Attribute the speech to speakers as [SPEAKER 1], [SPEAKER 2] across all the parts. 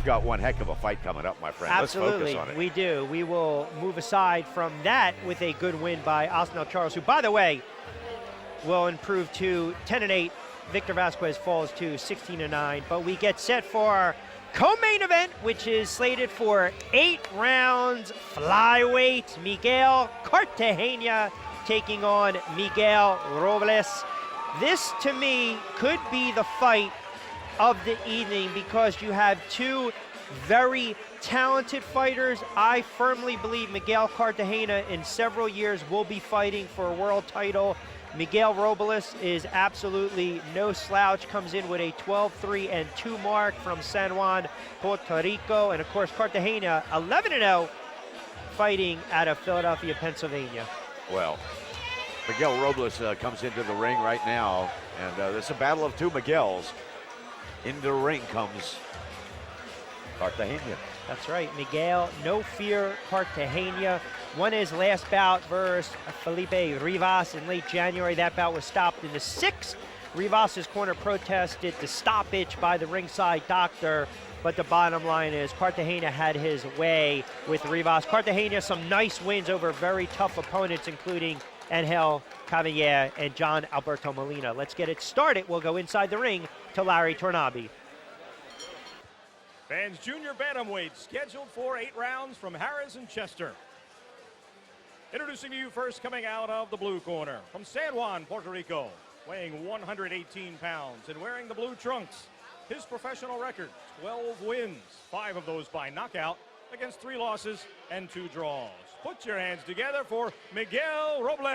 [SPEAKER 1] we've got one heck of a fight coming up, my friend.
[SPEAKER 2] Absolutely,
[SPEAKER 1] let's focus on it.
[SPEAKER 2] We do. We will move aside from that with a good win by Osnel Charles, who, by the way, will improve to 10-8. Victor Vasquez falls to 16-9. But we get set for our co-main event, which is slated for 8 rounds flyweight. Miguel Cartagena taking on Miguel Robles. This, to me, could be the fight of the evening because you have two very talented fighters. I firmly believe Miguel Cartagena in several years will be fighting for a world title. Miguel Robles is absolutely no slouch, comes in with a 12-3-2 mark from San Juan, Puerto Rico. And of course, Cartagena 11-0, fighting out of Philadelphia, Pennsylvania.
[SPEAKER 1] Well, Miguel Robles comes into the ring right now, and it's a battle of two Miguels. Into the ring comes Cartagena.
[SPEAKER 2] That's right, Miguel No Fear Cartagena won his last bout versus Felipe Rivas in late January. That bout was stopped in the 6th. Rivas' corner protested the stoppage by the ringside doctor, but the bottom line is Cartagena had his way with Rivas. Cartagena, some nice wins over very tough opponents, including Angel Cavalier and John Alberto Molina. Let's get it started. We'll go inside the ring to Larry Tornabi.
[SPEAKER 3] Fans, junior bantamweight scheduled for 8 rounds from Harris and Chester. Introducing to you first, coming out of the blue corner from San Juan, Puerto Rico, weighing 118 pounds and wearing the blue trunks. His professional record, 12 wins, 5 of those by knockout against 3 losses and 2 draws. Put your hands together for Miguel Robles.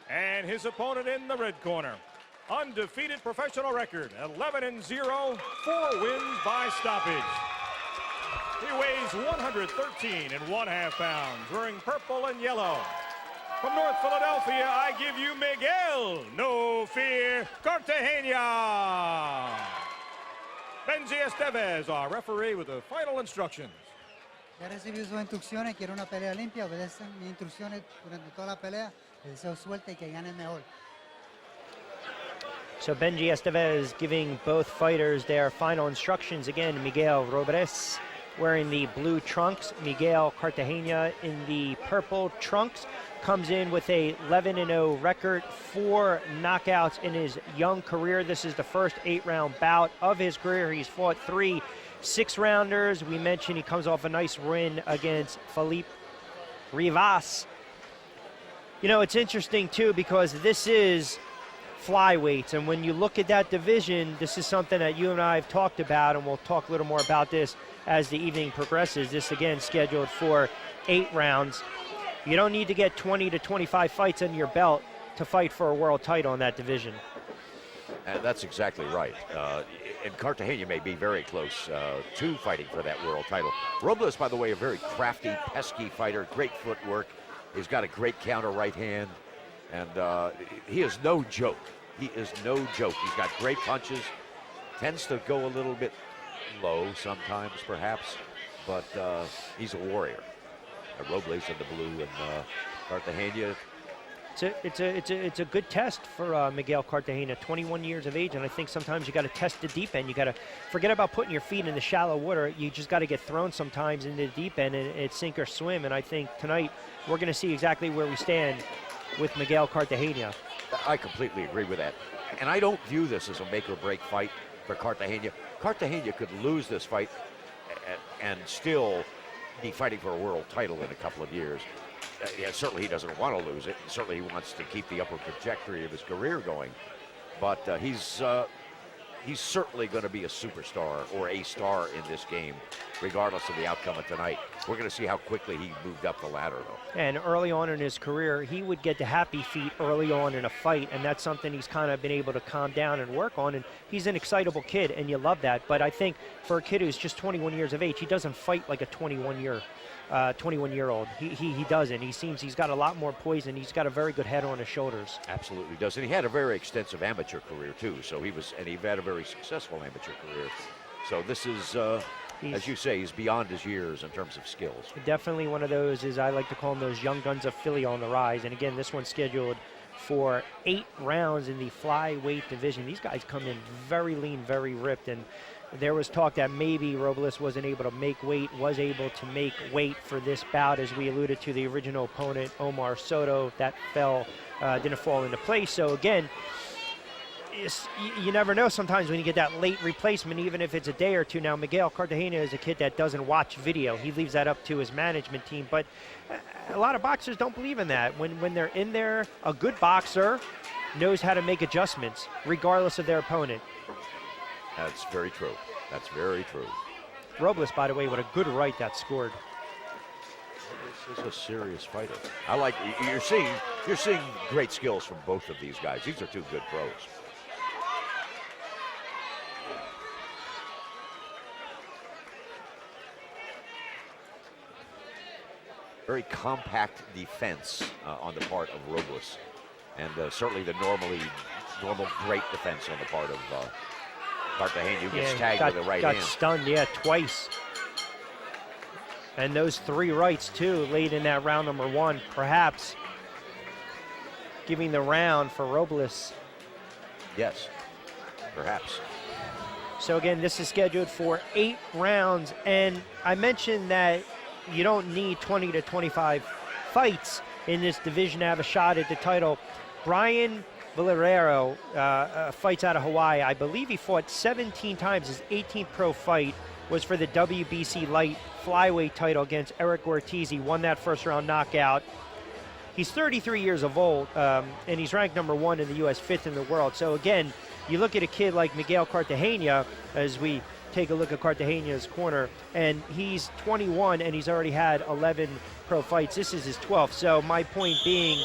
[SPEAKER 3] And his opponent in the red corner, undefeated professional record, 11-0, 4 wins by stoppage. He weighs 113.5 pounds, wearing purple and yellow. From North Philadelphia, I give you Miguel No Fear Cartagena. Benji Estevez, our referee, with the final instructions.
[SPEAKER 4] Ya recibí sus instrucciones, quiero una pelea limpia, obedecen mis instrucciones durante toda la pelea. Les deseo suerte y que gane mejor.
[SPEAKER 2] So Benji Estevez giving both fighters their final instructions. Again, Miguel Robles wearing the blue trunks, Miguel Cartagena in the purple trunks. Comes in with a 11-0 record, 4 knockouts in his young career. This is the first 8-round bout of his career. He's fought 3 6-rounders. We mentioned he comes off a nice win against Felipe Rivas. You know, it's interesting too because this is flyweights, and when you look at that division, this is something that you and I have talked about, and we'll talk a little more about this as the evening progresses. This again scheduled for 8 rounds. You don't need to get 20 to 25 fights under your belt to fight for a world title in that division.
[SPEAKER 1] And that's exactly right. And Cartagena may be very close to fighting for that world title. Robles, by the way, a very crafty, pesky fighter, great footwork. He's got a great counter right hand, and he is no joke. He is no joke. He's got great punches, tends to go a little bit low sometimes, perhaps, but he's a warrior. Robles in the blue and Cartagena.
[SPEAKER 2] It's a good test for Miguel Cartagena, 21 years of age, and I think sometimes you got to test the deep end. You got to forget about putting your feet in the shallow water. You just got to get thrown sometimes into the deep end, and it's sink or swim. And I think tonight we're going to see exactly where we stand with Miguel Cartagena.
[SPEAKER 1] I completely agree with that, and I don't view this as a make or break fight for Cartagena. Cartagena could lose this fight and still be fighting for a world title in a couple of years. Yeah, certainly he doesn't want to lose it. Certainly he wants to keep the upward trajectory of his career going. But he's certainly going to be a superstar or a star in this game, regardless of the outcome of tonight. We're going to see how quickly he moved up the ladder, though.
[SPEAKER 2] And early on in his career, he would get the happy feet early on in a fight, and that's something he's kind of been able to calm down and work on. And he's an excitable kid, and you love that. But I think for a kid who's just 21 years of age, he doesn't fight like a 21-year-old. He doesn't. He seems he's got a lot more poise, and he's got a very good head on his shoulders.
[SPEAKER 1] Absolutely does. And he had a very extensive amateur career, too. So he had a very successful amateur career. So this is, as you say, he's beyond his years in terms of skills.
[SPEAKER 2] Definitely one of those, is I like to call them those young guns of Philly on the rise. And again, this one's scheduled for 8 rounds in the flyweight division. These guys come in very lean, very ripped, and there was talk that maybe Robles wasn't able to make weight, was able to make weight for this bout, as we alluded to the original opponent, Omar Soto. That didn't fall into place. So again, you never know sometimes when you get that late replacement, even if it's a day or two. Now, Miguel Cartagena is a kid that doesn't watch video. He leaves that up to his management team. But a lot of boxers don't believe in that. When they're in there, a good boxer knows how to make adjustments, regardless of their opponent.
[SPEAKER 1] That's very true. That's very true.
[SPEAKER 2] Robles, by the way, with a good right that scored.
[SPEAKER 1] This is a serious fighter. I like, you're seeing great skills from both of these guys. These are two good pros. Very compact defense on the part of Robles, and certainly the normal great defense on the part of Cartagena, who gets tagged with the right hand.
[SPEAKER 2] Got stunned, twice. And those 3 rights, too, late in that round number 1, perhaps giving the round for Robles.
[SPEAKER 1] Yes, perhaps.
[SPEAKER 2] So again, this is scheduled for 8 rounds, and I mentioned that you don't need 20 to 25 fights in this division to have a shot at the title. Brian Valeriano fights out of Hawaii. I believe he fought 17 times. His 18th pro fight was for the WBC light flyweight title against Eric Ortiz. He won that first round knockout. He's 33 years of old, and he's ranked number 1 in the U.S., 5th in the world. So again, you look at a kid like Miguel Cartagena, as we take a look at Cartagena's corner, and he's 21 and he's already had 11 pro fights. This is his 12th. So my point being,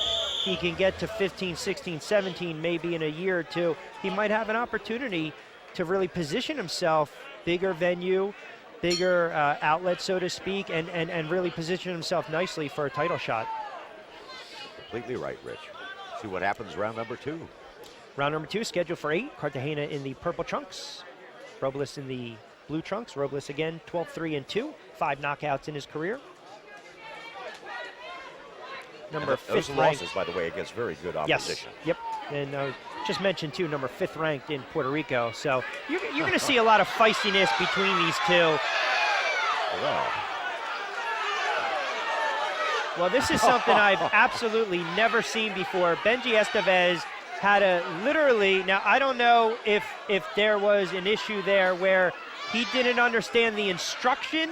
[SPEAKER 2] he can get to 15, 16, 17, maybe in a year or two. He might have an opportunity to really position himself, bigger venue, bigger outlet, so to speak, and really position himself nicely for a title shot.
[SPEAKER 1] Completely right, Rich. See what happens round number 2.
[SPEAKER 2] Round number 2 scheduled for 8. Cartagena in the purple trunks, Robles in the blue trunks. Robles again 12-3-2, 5 knockouts in his career. Number 5th
[SPEAKER 1] those
[SPEAKER 2] ranked.
[SPEAKER 1] losses, by the way, against very good opposition.
[SPEAKER 2] Yes. Yep. And just mentioned too, number 5th ranked in Puerto Rico. So you're going to see a lot of feistiness between these two.
[SPEAKER 1] Wow.
[SPEAKER 2] Well, this is something I've absolutely never seen before. Benji Estevez had a literally, now I don't know if there was an issue there where he didn't understand the instruction.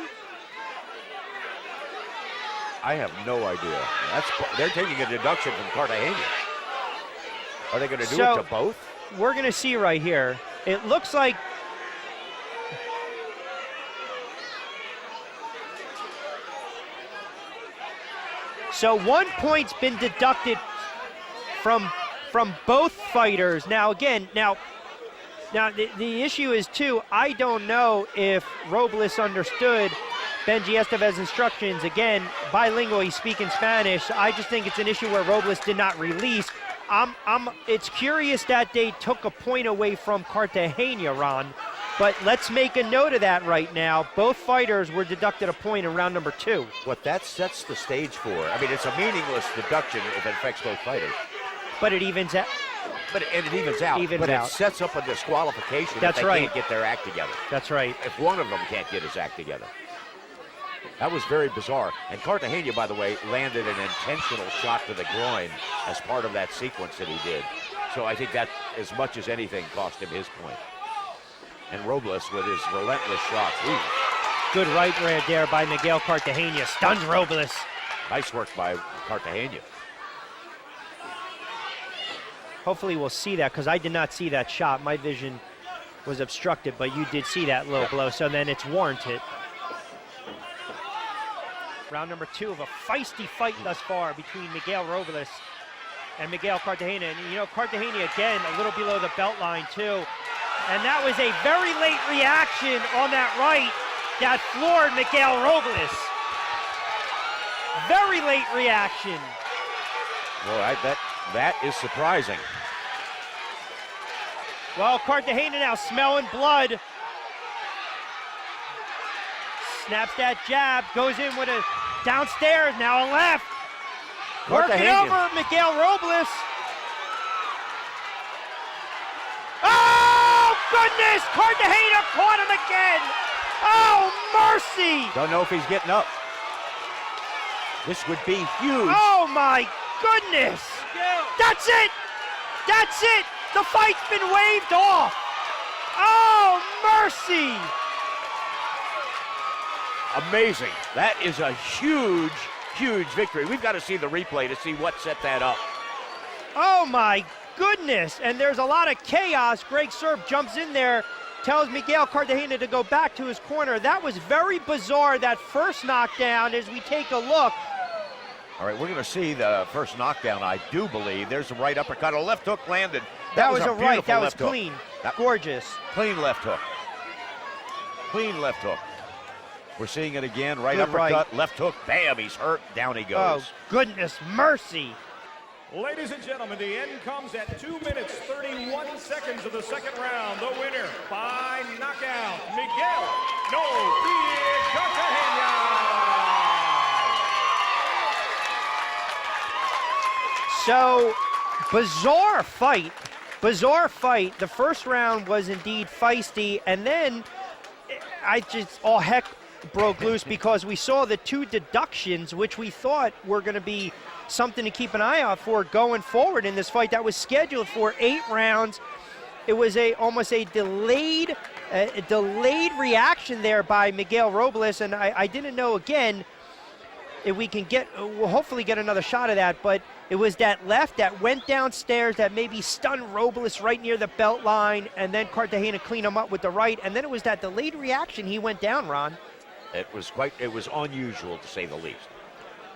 [SPEAKER 1] I have no idea. They're taking a deduction from Cartagena. Are they going to do it to both?
[SPEAKER 2] We're going to see right here. It looks like so 1 point's been deducted from both fighters. Now again, now the issue is too, I don't know if Robles understood Benji Estevez's instructions. Again, bilingual, he's speaking Spanish. I just think it's an issue where Robles did not release. It's curious that they took a point away from Cartagena, Ron, but let's make a note of that right now. Both fighters were deducted a point in round number 2.
[SPEAKER 1] What that sets the stage for, I mean, it's a meaningless deduction if it affects both fighters.
[SPEAKER 2] But it evens out.
[SPEAKER 1] But it evens out. It sets up a disqualification if they can't get their act together.
[SPEAKER 2] That's right.
[SPEAKER 1] If one of them can't get his act together. That was very bizarre. And Cartagena, by the way, landed an intentional shot to the groin as part of that sequence that he did. So I think that, as much as anything, cost him his point. And Robles, with his relentless shots. Ooh.
[SPEAKER 2] Good right there by Miguel Cartagena. Stuns Robles.
[SPEAKER 1] Nice work by Cartagena.
[SPEAKER 2] Hopefully we'll see that, because I did not see that shot. My vision was obstructed, but you did see that low blow, so then it's warranted. Round number 2 of a feisty fight thus far between Miguel Robles and Miguel Cartagena. And you know, Cartagena again a little below the belt line too. And that was a very late reaction on that right that floored Miguel Robles. Very late reaction.
[SPEAKER 1] Well, that is surprising.
[SPEAKER 2] Well, Cartagena now smelling blood. Snaps that jab, goes in with a downstairs, now a left. Working over Miguel Robles. goodness! Cartagena caught him again! Oh, mercy!
[SPEAKER 1] Don't know if he's getting up. This would be huge.
[SPEAKER 2] Oh, my goodness! That's it! That's it! The fight's been waved off! Oh, mercy!
[SPEAKER 1] Amazing. That is a huge, huge victory. We've got to see the replay to see what set that up.
[SPEAKER 2] Oh, my goodness! And there's a lot of chaos. Greg Serb jumps in there, tells Miguel Cartagena to go back to his corner. That was very bizarre, that first knockdown, as we take a look.
[SPEAKER 1] All right, we're going to see the first knockdown, I do believe. There's a right uppercut. A left hook landed.
[SPEAKER 2] That was a right.
[SPEAKER 1] beautiful
[SPEAKER 2] That was
[SPEAKER 1] left hook.
[SPEAKER 2] clean. Gorgeous.
[SPEAKER 1] Clean left hook. Clean left hook. We're seeing it again. Right
[SPEAKER 2] Good
[SPEAKER 1] uppercut,
[SPEAKER 2] right.
[SPEAKER 1] left hook. Bam, he's hurt. Down he goes.
[SPEAKER 2] Oh, goodness mercy.
[SPEAKER 3] Ladies and gentlemen, the end comes at 2 minutes, 31 seconds of the second round. The winner by knockout, Miguel Cartagena.
[SPEAKER 2] So, bizarre fight. The first round was indeed feisty, and then all heck broke loose because we saw the two deductions, which we thought were going to be something to keep an eye out for going forward in this fight that was scheduled for 8 rounds. It was almost a delayed reaction there by Miguel Robles, and I didn't know again if we can we'll hopefully get another shot of that, but it was that left that went downstairs that maybe stunned Robles right near the belt line, and then Cartagena cleaned him up with the right, and then it was that delayed reaction he went down, Ron.
[SPEAKER 1] It was unusual to say the least.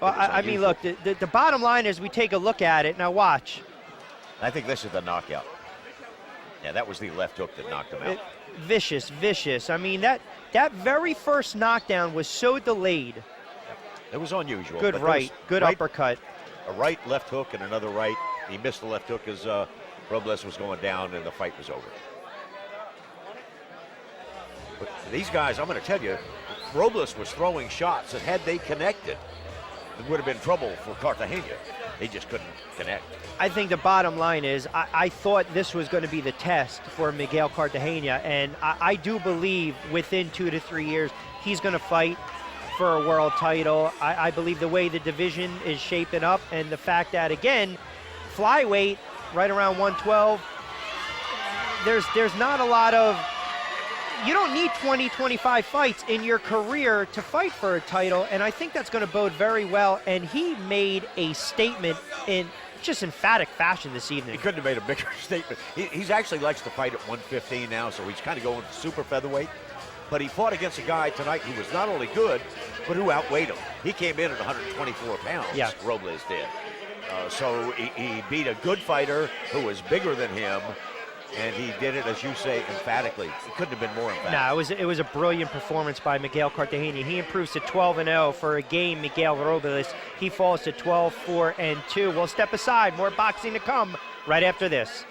[SPEAKER 2] Well, I mean, look, the bottom line is we take a look at it. Now watch.
[SPEAKER 1] I think this is the knockout. Yeah, that was the left hook that knocked him out.
[SPEAKER 2] Vicious. I mean, that very first knockdown was so delayed.
[SPEAKER 1] It was unusual.
[SPEAKER 2] Good right, good uppercut.
[SPEAKER 1] A right, left hook, and another right. He missed the left hook as Robles was going down, and the fight was over. But these guys, I'm going to tell you, Robles was throwing shots that had they connected, it would have been trouble for Cartagena. He just couldn't connect.
[SPEAKER 2] I think the bottom line is I thought this was going to be the test for Miguel Cartagena, and I do believe within 2 to 3 years he's going to fight for a world title. I believe the way the division is shaping up, and the fact that, again, flyweight right around 112, there's not a lot of, you don't need 20, 25 fights in your career to fight for a title, and I think that's going to bode very well, and he made a statement in just emphatic fashion this evening.
[SPEAKER 1] He couldn't have made a bigger statement. He's actually likes to fight at 115 now, so he's kind of going super featherweight. But he fought against a guy tonight who was not only good, but who outweighed him. He came in at 124 pounds,
[SPEAKER 2] yeah.
[SPEAKER 1] Robles did. So he beat a good fighter who was bigger than him, and he did it, as you say, emphatically. It couldn't have been more emphatic.
[SPEAKER 2] No, it was a brilliant performance by Miguel Cartagena. He improves to 12-0 for a game. Miguel Robles, he falls to 12-4-2. We'll step aside. More boxing to come right after this.